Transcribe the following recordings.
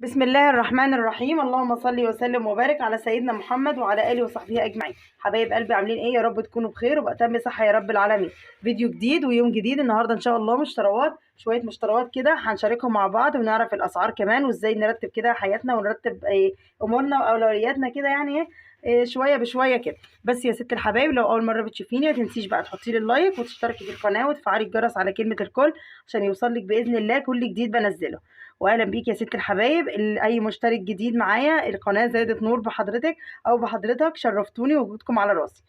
بسم الله الرحمن الرحيم. اللهم صل وسلم وبارك على سيدنا محمد وعلى اله وصحبه اجمعين. حبايب قلبي عاملين ايه؟ يا رب تكونوا بخير وبأتم صحه يا رب العالمين. فيديو جديد ويوم جديد النهارده ان شاء الله. شويه مشتريات كده هنشاركهم مع بعض ونعرف الاسعار كمان وازاي نرتب كده حياتنا ونرتب امورنا واولوياتنا كده يعني شويه بشويه كده. بس يا ست الحبايب، لو اول مره بتشوفيني ما تنسيش بقى تحطي لي اللايك وتشتركي في القناه وتفعلي الجرس على كلمه الكل عشان يوصلك باذن الله كل جديد بنزله. واهلا بيك يا ست الحبايب. اي مشترك جديد معايا، القناه زادت نور بحضرتك او بحضرتك، شرفتوني وجودكم على راسي.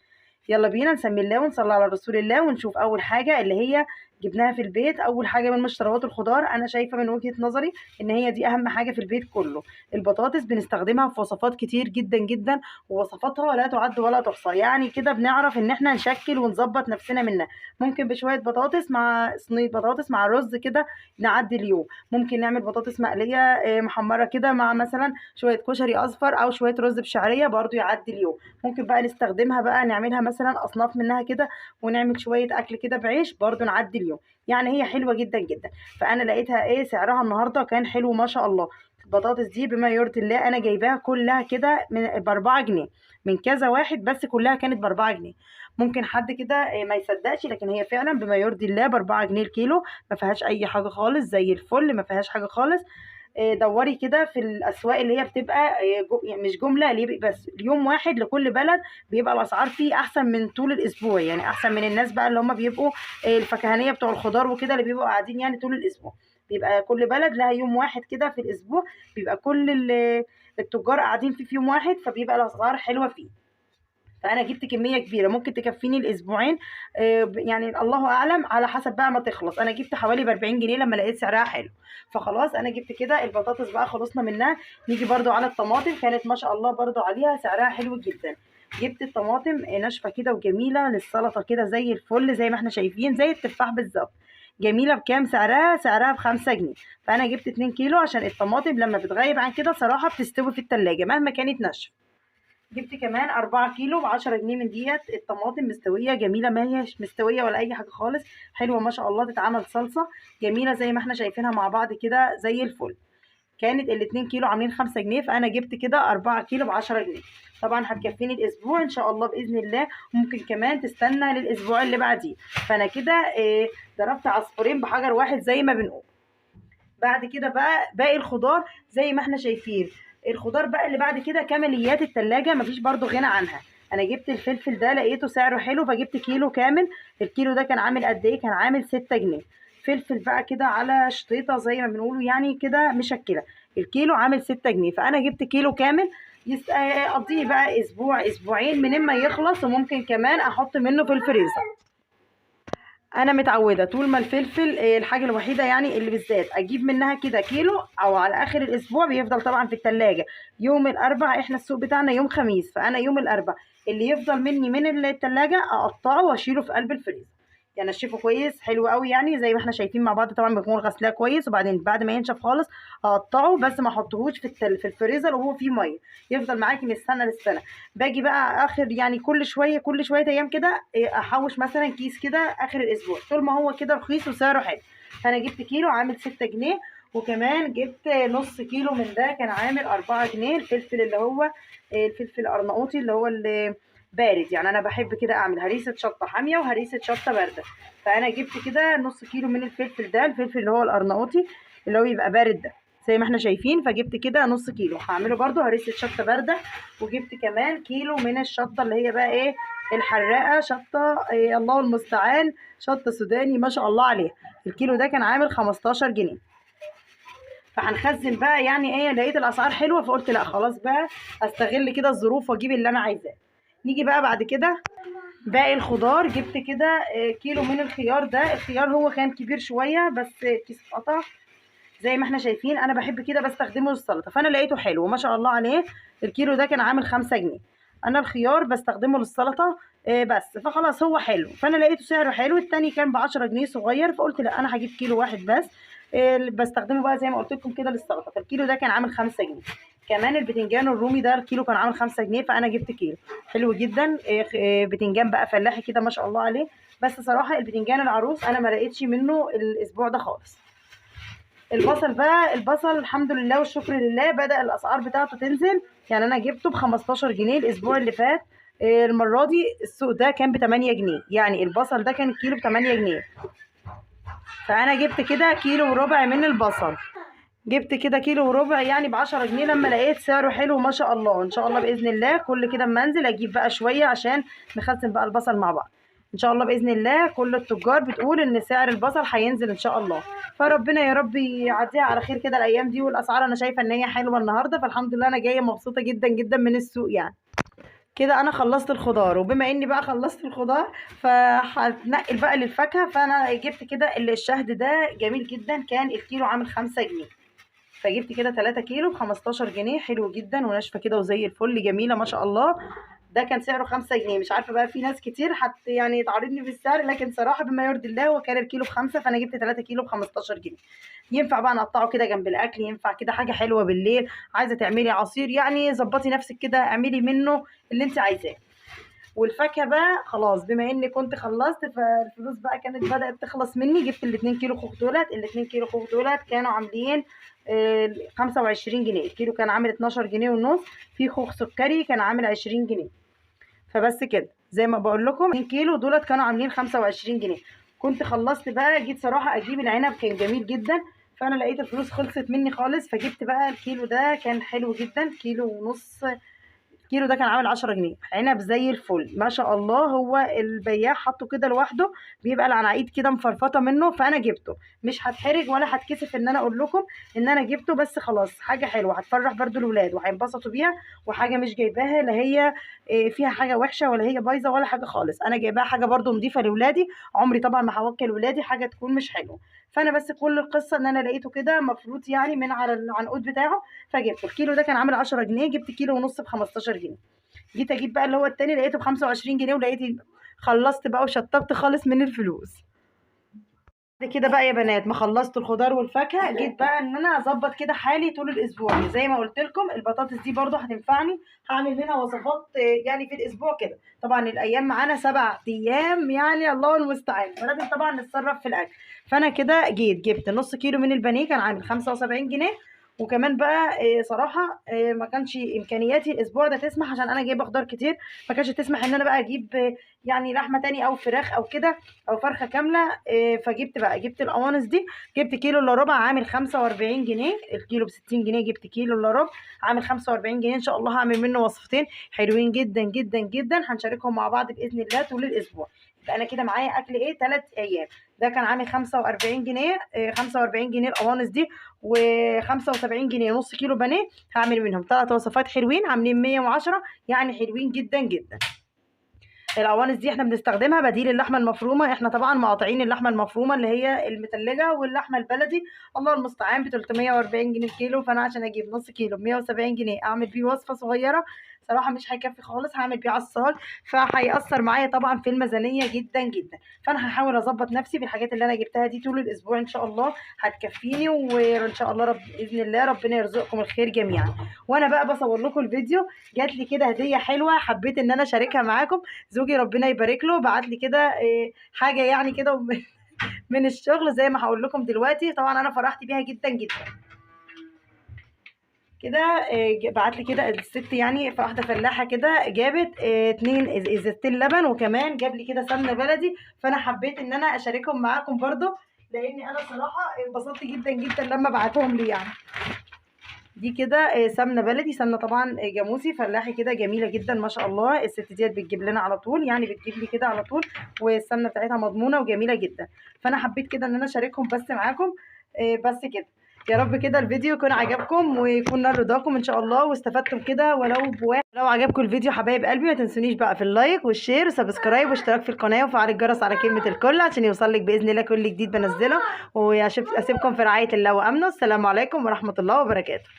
يلا بينا نسمي الله ونصلي على رسول الله ونشوف اول حاجه اللي هي جبناها في البيت. اول حاجه من مشتريات الخضار، انا شايفه من وجهه نظري ان هي دي اهم حاجه في البيت كله. البطاطس بنستخدمها في وصفات كتير جدا جدا، ووصفاتها لا تعد ولا تحصى. يعني كده بنعرف ان احنا نشكل ونظبط نفسنا منها. ممكن بشويه بطاطس مع صينيه بطاطس مع رز كده نعدي اليوم. ممكن نعمل بطاطس مقليه محمره كده مع مثلا شويه كشري اصفر او شويه رز بشعريه برضو يعدي اليوم. ممكن بقى نستخدمها بقى نعملها مثلا اصناف منها كده ونعمل شويه اكل كده بعيش برضو نعدي اليوم. يعني هي حلوه جدا جدا. فانا لقيتها سعرها النهارده كان حلو ما شاء الله. البطاطس دي بما يرضي الله انا جايباها كلها كده ب4 جنيه من كذا واحد، بس كلها كانت ب4 جنيه. ممكن حد كده ما يصدقش، لكن هي فعلا بما يرضي الله ب4 جنيه الكيلو. ما فيهاش اي حاجه خالص، زي الفل ما فيهاش حاجه خالص. دوري كده في الاسواق اللي هي بتبقى يعني مش جمله ليه، بس اليوم واحد لكل بلد بيبقى الاسعار فيه احسن من طول الاسبوع. يعني احسن من الناس بقى اللي هم بيبقوا الفكهانيه بتوع الخضار وكده اللي بيبقوا قاعدين يعني طول الاسبوع. بيبقى كل بلد لها يوم واحد كده في الاسبوع، بيبقى كل التجار قاعدين فيه في يوم واحد، فبيبقى الاسعار حلوه فيه. فانا جبت كميه كبيره ممكن تكفيني الاسبوعين. يعني الله اعلم على حسب بقى ما تخلص. انا جبت حوالي ب40 جنيه لما لقيت سعرها حلو. فخلاص انا جبت كده البطاطس بقى خلصنا منها. نيجي برضو على الطماطم، كانت ما شاء الله برضو عليها سعرها حلو جدا. جبت الطماطم ناشفه كده وجميله للسلطه كده زي الفل، زي ما احنا شايفين زي التفاح بالظبط. جميله. بكام سعرها ب5 جنيه. فانا جبت 2 كيلو عشان الطماطم لما بتغيب عن كده صراحه بتستوي في التلاجة مهما كانت ناشفه. جبت كمان 4 كيلو ب10 جنيه من ديت. الطماطم مستوية جميلة، ما هيش مستوية ولا أي حاجة خالص. حلوة ما شاء الله، تتعمل صلصة جميلة زي ما احنا شايفينها مع بعض كده زي الفل. كانت ال2 كيلو عاملين 5 جنيه، فأنا جبت كده 4 كيلو ب10 جنيه. طبعا هتكفيني الأسبوع إن شاء الله بإذن الله. ممكن كمان تستنى للأسبوع اللي بعديه. فأنا كده ضربت عصفورين بحجر واحد زي ما بنقول. بعد كده بقى باقي الخضار زي ما احنا شايفين. الخضار بقى اللي بعد كده كماليات التلاجة مفيش برضو غنى عنها. انا جبت الفلفل ده لقيته سعره حلو فجبت كيلو كامل. الكيلو ده كان عامل قد ايه؟ كان عامل 6 جنيه. فلفل بقى كده على شطيطة زي ما بنقوله يعني كده مشكلة. الكيلو عامل 6 جنيه، فانا جبت كيلو كامل يقضيني بقى اسبوع اسبوعين من ما يخلص، وممكن كمان احط منه في الفريزر. انا متعوده طول ما الفلفل الحاجه الوحيده يعني اللي بالذات اجيب منها كده كيلو او على اخر الاسبوع بيفضل طبعا في التلاجة. يوم الاربع احنا السوق بتاعنا يوم خميس، فانا يوم الاربع اللي يفضل مني من التلاجة اقطعه واشيله في قلب الفريزر. يعني اشيفه كويس حلو قوي يعني زي ما احنا شايفين مع بعض. طبعا بكون غسلاه كويس، وبعدين بعد ما ينشف خالص اقطعه، بس ما احطهوش في الفريزر وهو فيه ميه. يفضل معاكي من السنه للسنه. باجي بقى اخر يعني كل شويه ايام كده احوش مثلا كيس كده اخر الاسبوع طول ما هو كده رخيص وسعره حلو. فانا جبت كيلو عامل 6 جنيه، وكمان جبت نص كيلو من ده كان عامل 4 جنيه. الفلفل اللي هو الفلفل الارناؤوطي اللي هو بارد. يعني انا بحب كده اعمل هريسه شطه حاميه وهريسه شطه بارده. فانا جبت كده نص كيلو من الفلفل ده، الفلفل اللي هو الارناؤوطي اللي هو يبقى بارد ده زي ما احنا شايفين. فجبت كده نص كيلو هعمله برده هريسه شطه بارده. وجبت كمان كيلو من الشطه اللي هي بقى الحراقه شطه الله المستعان، شطه سوداني ما شاء الله عليها. الكيلو ده كان عامل 15 جنيه. فهنخزن بقى يعني لقيت الاسعار حلوه فقلت لا خلاص بقى استغل كده الظروف واجيب اللي انا عايزاه. نيجي بقى بعد كده باقي الخضار. جبت كده كيلو من الخيار ده. الخيار هو كان كبير شويه بس كيس اتقطع زي ما احنا شايفين. انا بحب كده بستخدمه للسلطه، فانا لقيته حلو ما شاء الله عليه. الكيلو ده كان عامل 5 جنيه. انا الخيار بستخدمه للسلطه بس، فخلاص هو حلو فانا لقيته سعره حلو. التاني كان ب10 جنيه صغير، فقلت لا انا هجيب كيلو واحد بس بستخدمه بقى زي ما قلت لكم كده للسلطه. فالكيلو ده كان عامل 5 جنيه. كمان البتنجان الرومي ده الكيلو كان عامل 5 جنيه، فانا جبت كيلو حلو جدا. بتنجان بقى فلاحي كده ما شاء الله عليه. بس صراحه البتنجان العروس انا ما لقيتش منه الاسبوع ده خالص. البصل بقى، البصل الحمد لله والشكر لله بدأ الاسعار بتاعته تنزل. يعني انا جبته ب 15 جنيه الاسبوع اللي فات. المره دي السوق ده كان ب 8 جنيه، يعني البصل ده كان الكيلو ب 8 جنيه. فانا جبت كده كيلو وربع من البصل، جبت كده كيلو وربع يعني ب10 جنيه، لما لقيت سعره حلو ما شاء الله. ان شاء الله باذن الله كل كده اما انزل اجيب بقى شويه عشان نخزن بقى البصل مع بعض. ان شاء الله باذن الله كل التجار بتقول ان سعر البصل هينزل ان شاء الله. فربنا يا رب يعديها على خير كده الايام دي. والاسعار انا شايفه ان هي حلوه النهارده، فالحمد لله انا جايه مبسوطه جدا جدا من السوق يعني. كده انا خلصت الخضار، وبما اني بقى خلصت الخضار فهتنقل بقى للفاكهه. فانا جبت كده الشهد ده جميل جدا، كان الكيلو عامل 5 جنيه. فجبت كده 3 كيلو ب 15 جنيه، حلو جدا وناشفه كده وزي الفل جميله ما شاء الله. ده كان سعره 5 جنيه. مش عارفه بقى، في ناس كتير يعني تعارضني في السعر، لكن صراحه بما يرضي الله هو كان الكيلو ب5، فانا جبت 3 كيلو ب 15 جنيه. ينفع بقى نقطعه كده جنب الاكل، ينفع كده حاجه حلوه بالليل، عايزه تعملي عصير يعني ظبطي نفسك كده اعملي منه اللي انت عايزاه. والفاكهه بقى خلاص بما اني كنت خلصت، فالفلوس بقى كانت بدات تخلص مني. جبت ال2 كيلو خوخ دولت، ال2 كيلو خوخ دولت كانوا عاملين 25 جنيه. الكيلو كان عامل 12 جنيه ونص. في خوخ سكري كان عامل 20 جنيه. فبس كده زي ما بقول لكم 2 كيلو دولت كانوا عاملين 25 جنيه. كنت خلصت بقى، جيت صراحه اجيب العنب كان جميل جدا، فانا لقيت الفلوس خلصت مني خالص. فجبت بقى الكيلو ده كان حلو جدا، كيلو ونص. الكيلو ده كان عامل 10 جنيه، عنب زي الفل ما شاء الله. هو البياع حطه كده لوحده، بيبقى العناعيد كده مفرفطه منه، فانا جبته. مش هتحرج ولا هتكسف ان انا اقول لكم ان انا جبته، بس خلاص حاجه حلوه هتفرح برضو الولاد وهينبسطوا بيها. وحاجه مش جايباها لا هي فيها حاجه وحشه ولا هي بايظه ولا حاجه خالص، انا جايباها حاجه برضو نضيفه لاولادي. عمري طبعا ما هوكل ولادي حاجه تكون مش حلوه. فانا بس كل القصه ان انا لقيته كده مفروض يعني من على العنقود بتاعه، فجبته. الكيلو ده كان عامل 10 جنيه، جبت كيلو ونص ب 15 جنيه. جيت اجيب بقى اللي هو التاني لقيته ب25 جنيه، ولقيت خلصت بقى وشطبت خالص من الفلوس. بعد كده بقى يا بنات ما خلصت الخضار والفاكهه، جيت بقى ان انا اظبط كده حالي طول الاسبوع. زي ما قلت لكم البطاطس دي برضو هتنفعني، هعمل منها وصفات يعني في الاسبوع كده. طبعا الايام معانا 7 ايام يعني الله المستعان، فلازم طبعا نتصرف في الاكل. فانا كده جيت جبت نص كيلو من البانيه كان عامل 75 جنيه. وكمان بقى صراحه ما كانش امكانياتي الاسبوع ده تسمح، عشان انا جايبه خضار كتير، ما كانش تسمح ان انا بقى اجيب يعني لحمه تاني او فراخ او كده او فرخه كامله. فجبت بقى جبت القوانص دي، جبت كيلو الا ربع عامل 45 جنيه. الكيلو ب60 جنيه، جبت كيلو الا ربع عامل 45 جنيه. ان شاء الله هعمل منه وصفتين حلوين جدا جدا جدا هنشاركهم مع بعض باذن الله طول الاسبوع. يبقى انا كده معايا اكل 3 ايام. ده كان عامل 45 جنيه، 45 جنيه القوانص دي، و75 جنيه نص كيلو بانيه. هعمل منهم 3 وصفات حلوين عاملين 110، يعني حلوين جدا جدا. القوانص دي احنا بنستخدمها بديل اللحمه المفرومه. احنا طبعا مقاطعين اللحمه المفرومه اللي هي المتلجه، واللحمه البلدي الله المستعان ب 340 جنيه الكيلو. فانا عشان اجيب نص كيلو ب 170 جنيه اعمل بيه وصفه صغيره صراحه مش هيكفي خالص، هعمل بيه عصاج، فهيأثر معايا طبعا في الميزانيه جدا جدا. فانا هحاول اظبط نفسي بالحاجات اللي انا جبتها دي طول الاسبوع ان شاء الله هتكفيني. وان شاء الله باذن الله ربنا يرزقكم الخير جميعا. وانا بقى بصور لكم الفيديو جات لي كده هديه حلوه حبيت ان انا اشاركها معاكم. زوجي ربنا يبارك له بعت لي كده حاجه يعني كده من الشغل زي ما هقول لكم دلوقتي. طبعا انا فرحت بيها جدا جدا كده. بعت لي كده الست يعني واحده فلاحه كده جابت 2 ازازتين لبن، وكمان جاب لي كده سمنه بلدي. فانا حبيت ان انا اشاركهم معاكم برضو، لاني انا صراحه انبسطت جدا جدا لما بعتهم لي يعني. دي كده سمنه بلدي، سمنه طبعا جاموسي فلاحي كده جميله جدا ما شاء الله. الست ديت بتجيب لنا على طول، يعني بتجيب لي كده على طول، والسمنه بتاعتها مضمونه وجميله جدا. فانا حبيت كده ان انا اشاركهم بس معاكم بس كده. يا رب كده الفيديو يكون عجبكم ويكون نال رضاكم ان شاء الله واستفدتم كده ولو بواحد. لو عجبكم الفيديو حبايب قلبي ما تنسونيش بقى في اللايك والشير وسبسكرايب واشتراك في القناه وفعل الجرس على كلمه الكل عشان يوصلك باذن الله كل جديد بنزله. واسيبكم في رعايه الله وامنه. السلام عليكم ورحمه الله وبركاته.